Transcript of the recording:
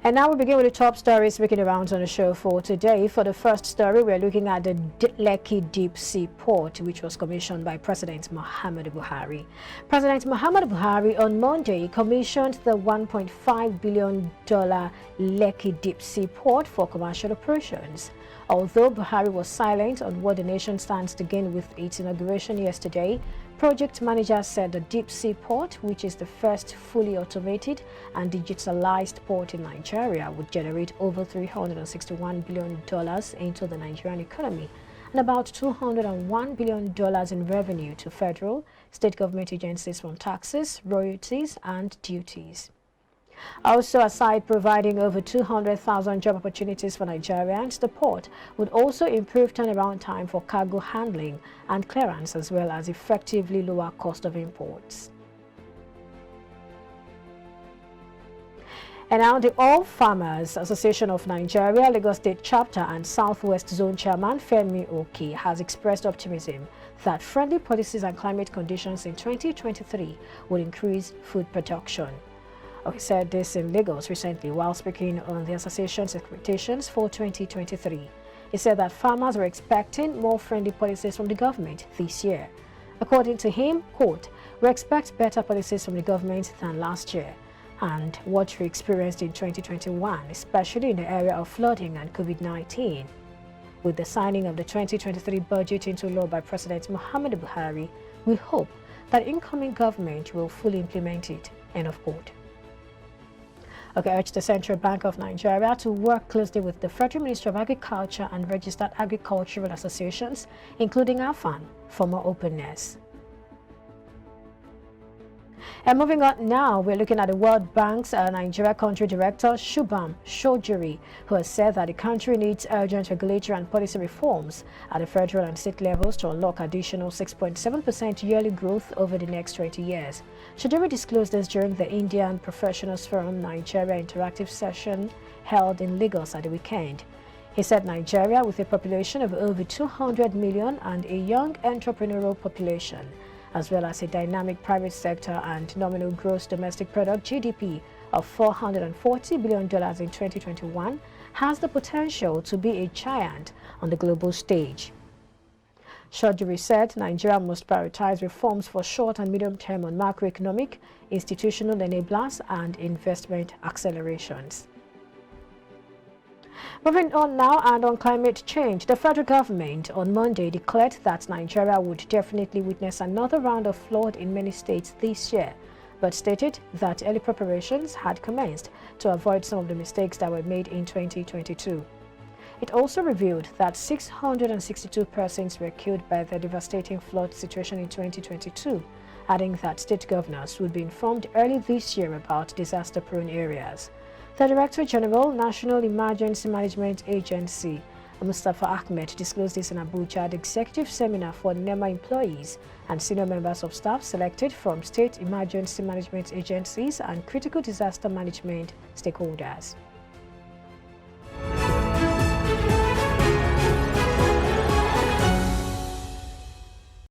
And now we begin with the top stories making the rounds on the show for today. For the first story, we're looking at the Lekki deep sea port, which was commissioned by President Muhammadu Buhari. President Muhammadu Buhari on Monday commissioned the $1.5 billion Lekki deep sea port for commercial operations. Although Buhari was silent on what the nation stands to gain with its inauguration yesterday, project managers said the deep sea port, which is the first fully automated and digitalized port in Nigeria, would generate over $361 billion into the Nigerian economy and about $201 billion in revenue to federal, state government agencies from taxes, royalties, and duties. Also, aside providing over 200,000 job opportunities for Nigerians, the port would also improve turnaround time for cargo handling and clearance, as well as effectively lower cost of imports. And now the All Farmers Association of Nigeria, Lagos State Chapter and Southwest Zone Chairman Femi Oki has expressed optimism that friendly policies and climate conditions in 2023 will increase food production. He said this in Lagos recently while speaking on the association's expectations for 2023. He said that farmers were expecting more friendly policies from the government this year. According to him, quote, "We expect better policies from the government than last year and what we experienced in 2021, especially in the area of flooding and COVID-19. With the signing of the 2023 budget into law by President Muhammadu Buhari, we hope that incoming government will fully implement it," end of quote. Urged the Central Bank of Nigeria to work closely with the Federal Ministry of Agriculture and registered agricultural associations, including AFAN, for more openness. And moving on now, we're looking at the World Bank's Nigeria Country Director, Shubham Chowdhury, who has said that the country needs urgent regulatory and policy reforms at the federal and state levels to unlock additional 6.7% yearly growth over the next 20 years. Chowdhury disclosed this during the Indian Professionals Forum Nigeria Interactive session held in Lagos at the weekend. He said Nigeria, with a population of over 200 million and a young entrepreneurial population, as well as a dynamic private sector and nominal gross domestic product (GDP) of $440 billion in 2021, has the potential to be a giant on the global stage. Chowdhury said Nigeria must prioritize reforms for short and medium term on macroeconomic, institutional enablers, and investment accelerations. Moving on now, and on climate change, the federal government on Monday declared that Nigeria would definitely witness another round of flood in many states this year, but stated that early preparations had commenced to avoid some of the mistakes that were made in 2022. It also revealed that 662 persons were killed by the devastating flood situation in 2022, adding that state governors would be informed early this year about disaster-prone areas. The Director General, National Emergency Management Agency, Mustafa Ahmed, disclosed this in Abuja at the executive seminar for NEMA employees and senior members of staff selected from state emergency management agencies and critical disaster management stakeholders.